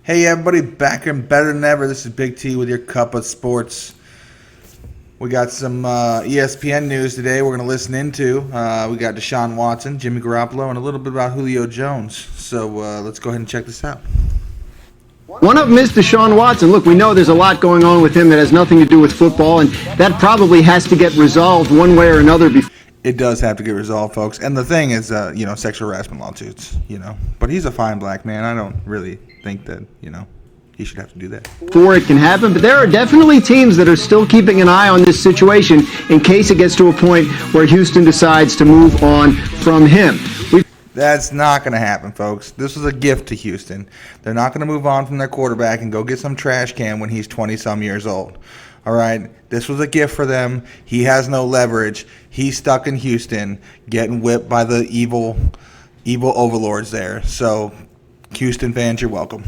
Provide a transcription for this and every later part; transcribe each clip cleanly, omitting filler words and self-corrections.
Hey everybody, back and better than ever. This is Big T with your cup of sports. We got some ESPN news today we're going to listen into. We got Deshaun Watson, Jimmy Garoppolo, and a little bit about Julio Jones. So let's go ahead and check this out. One of them is Deshaun Watson. Look, we know there's a lot going on with him that has nothing to do with football, and that probably has to get resolved one way or another before. It does have to get resolved, folks. And the thing is, sexual harassment lawsuits, But he's a fine black man. I don't really think that, he should have to do that. Before it can happen, but there are definitely teams that are still keeping an eye on this situation in case it gets to a point where Houston decides to move on from him. That's not going to happen, folks. This was a gift to Houston. They're not going to move on from their quarterback and go get some trash can when he's 20-some years old. All right? This was a gift for them. He has no leverage. He's stuck in Houston getting whipped by the evil overlords there. So, Houston fans, you're welcome.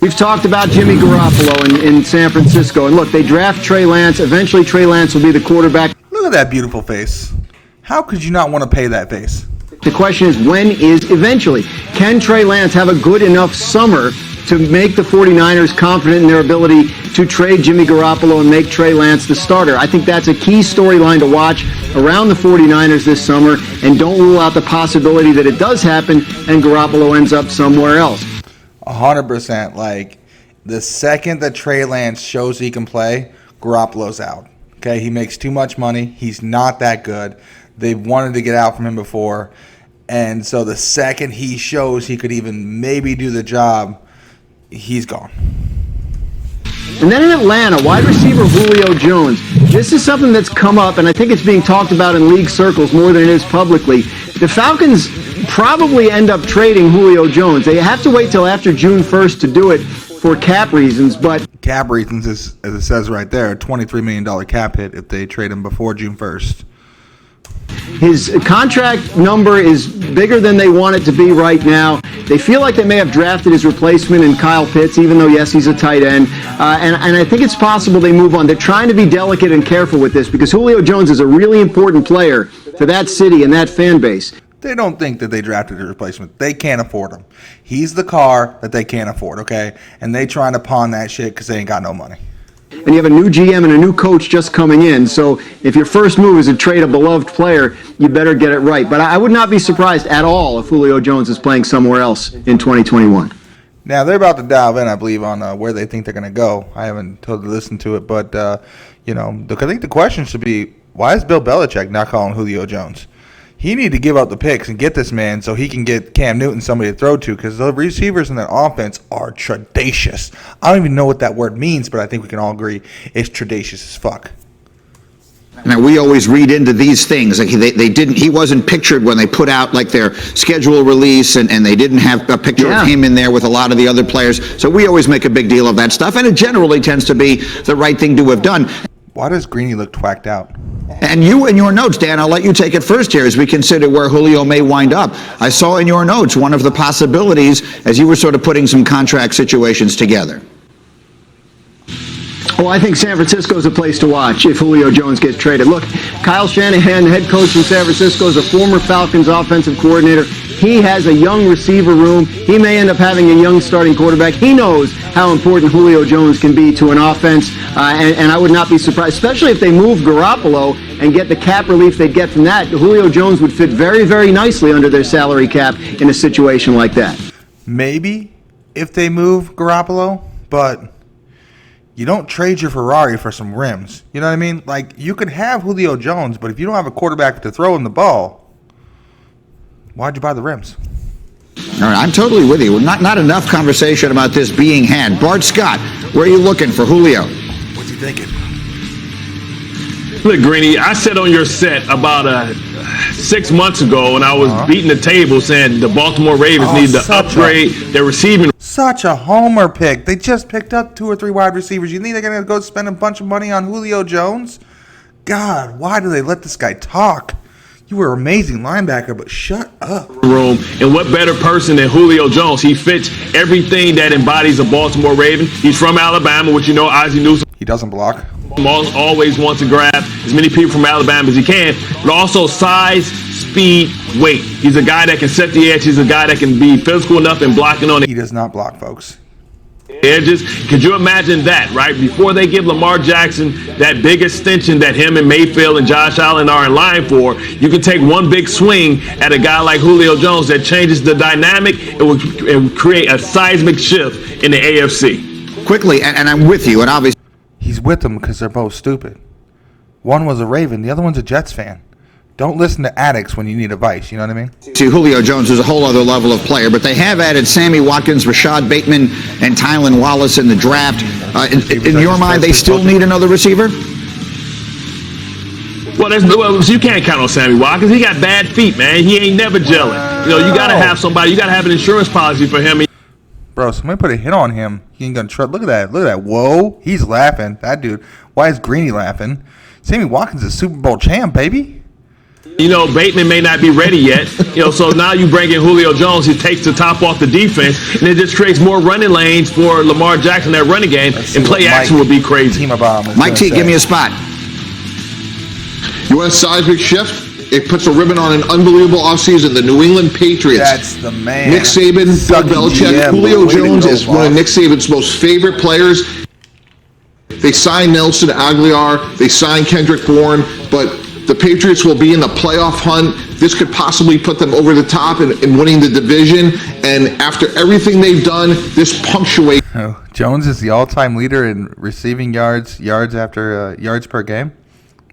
We've talked about Jimmy Garoppolo in San Francisco. And look, they draft Trey Lance. Eventually, Trey Lance will be the quarterback. Look at that beautiful face. How could you not want to pay that face? The question is, when is eventually? Can Trey Lance have a good enough summer to make the 49ers confident in their ability to trade Jimmy Garoppolo and make Trey Lance the starter? I think that's a key storyline to watch around the 49ers this summer, and don't rule out the possibility that it does happen and Garoppolo ends up somewhere else. 100%. Like, the second that Trey Lance shows he can play, Garoppolo's out. Okay, he makes too much money. He's not that good. They've wanted to get out from him before. And so the second he shows he could even maybe do the job, he's gone. And then in Atlanta, wide receiver Julio Jones. This is something that's come up, and I think it's being talked about in league circles more than it is publicly. The Falcons probably end up trading Julio Jones. They have to wait till after June 1st to do it for cap reasons, but... Cap reasons is, as it says right there, a $23 million cap hit if they trade him before June 1st. His contract number is bigger than they want it to be right now. They feel like they may have drafted his replacement in Kyle Pitts, even though, yes, he's a tight end. And I think it's possible they move on. They're trying to be delicate and careful with this because Julio Jones is a really important player for that city and that fan base. They don't think that they drafted a replacement. They can't afford him. He's the car that they can't afford, okay? And they trying to pawn that shit because they ain't got no money. And you have a new GM and a new coach just coming in. So if your first move is to trade a beloved player, you better get it right. But I would not be surprised at all if Julio Jones is playing somewhere else in 2021. Now, they're about to dive in, I believe, on where they think they're going to go. I haven't totally listened to it. But, I think the question should be, why is Bill Belichick not calling Julio Jones? He need to give up the picks and get this man so he can get Cam Newton somebody to throw to because the receivers in that offense are tradacious. I don't even know what that word means, but I think we can all agree it's tradacious as fuck. Now, we always read into these things. Like he wasn't pictured when they put out like their schedule release and they didn't have a picture of him in there with a lot of the other players. So we always make a big deal of that stuff, and it generally tends to be the right thing to have done. Why does Greeny look twacked out? And you, in your notes, Dan, I'll let you take it first here as we consider where Julio may wind up. I saw in your notes one of the possibilities as you were sort of putting some contract situations together. Well, I think San Francisco is a place to watch if Julio Jones gets traded. Look, Kyle Shanahan, the head coach in San Francisco, is a former Falcons offensive coordinator. He has a young receiver room. He may end up having a young starting quarterback. He knows how important Julio Jones can be to an offense, and I would not be surprised, especially if they move Garoppolo and get the cap relief they get from that. Julio Jones would fit very, very nicely under their salary cap in a situation like that. Maybe if they move Garoppolo, but you don't trade your Ferrari for some rims. You know what I mean? Like, you could have Julio Jones, but if you don't have a quarterback to throw him the ball, why'd you buy the rims? All right, I'm totally with you. Not enough conversation about this being had. Bart Scott, where are you looking for Julio? What's he thinking? Look, Greeny, I said on your set about 6 months ago when I was beating the table saying the Baltimore Ravens need to upgrade their receiving. Such a homer pick. They just picked up 2 or 3 wide receivers. You think they're going to go spend a bunch of money on Julio Jones? God, why do they let this guy talk? You were an amazing linebacker, but shut up. Room, and what better person than Julio Jones? He fits everything that embodies a Baltimore Raven. He's from Alabama, which you know Ozzie Newsome. He doesn't block. Always wants to grab as many people from Alabama as he can, but also size, speed, weight. He's a guy that can set the edge. He's a guy that can be physical enough and blocking on it. He does not block, folks. Could you imagine that, right? Before they give Lamar Jackson that big extension that him and Mayfield and Josh Allen are in line for, you can take one big swing at a guy like Julio Jones that changes the dynamic. It would create a seismic shift in the AFC. Quickly, and I'm with you, and obviously He's with them because they're both stupid. One was a Raven, the other one's a Jets fan. Don't listen to addicts when you need advice, you know what I mean? to Julio Jones is a whole other level of player, but they have added Sammy Watkins, Rashad Bateman, and Tylan Wallace in the draft. In your mind, they still need another receiver? Well, you can't count on Sammy Watkins. He got bad feet, man. He ain't never gelling. You got to have somebody. You got to have an insurance policy for him. Bro, somebody put a hit on him. He ain't gonna trust. Look at that. Look at that. Whoa. He's laughing. That dude. Why is Greeny laughing? Sammy Watkins is Super Bowl champ, baby. Bateman may not be ready yet. So now you bring in Julio Jones. He takes the top off the defense, and it just creates more running lanes for Lamar Jackson, that running game, and play action would be crazy. Mike T, give me a spot. You want a seismic shift? It puts a ribbon on an unbelievable offseason. The New England Patriots. That's the man. Nick Saban, Bill Belichick. Julio Jones is one of Nick Saban's most favorite players. They signed Nelson Aguilar. They signed Kendrick Bourne. But the Patriots will be in the playoff hunt. This could possibly put them over the top in winning the division. And after everything they've done, this punctuates. Oh, Jones is the all-time leader in receiving yards per game.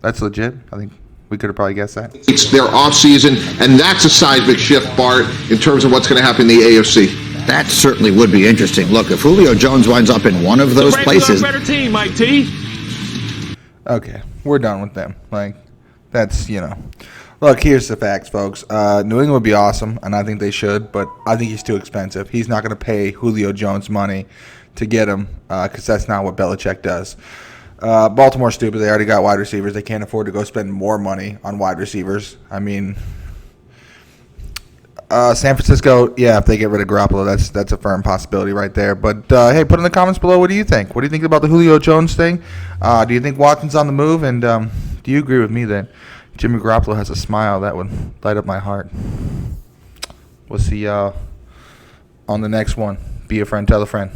That's legit. I think we could have probably guessed that. It's their offseason, and that's a seismic shift, Bart, in terms of what's going to happen in the AFC. That certainly would be interesting. Look, if Julio Jones winds up in one of those places. Better team, Mike T. Okay, we're done with them. That's, Look, here's the facts, folks. New England would be awesome, and I think they should, but I think he's too expensive. He's not going to pay Julio Jones money to get him because that's not what Belichick does. Baltimore's stupid. They already got wide receivers. They can't afford to go spend more money on wide receivers. I mean, San Francisco, yeah, if they get rid of Garoppolo, that's a firm possibility right there. But, hey, put in the comments below, what do you think? What do you think about the Julio Jones thing? Do you think Watson's on the move? And do you agree with me that Jimmy Garoppolo has a smile that would light up my heart? We'll see y'all on the next one. Be a friend, tell a friend.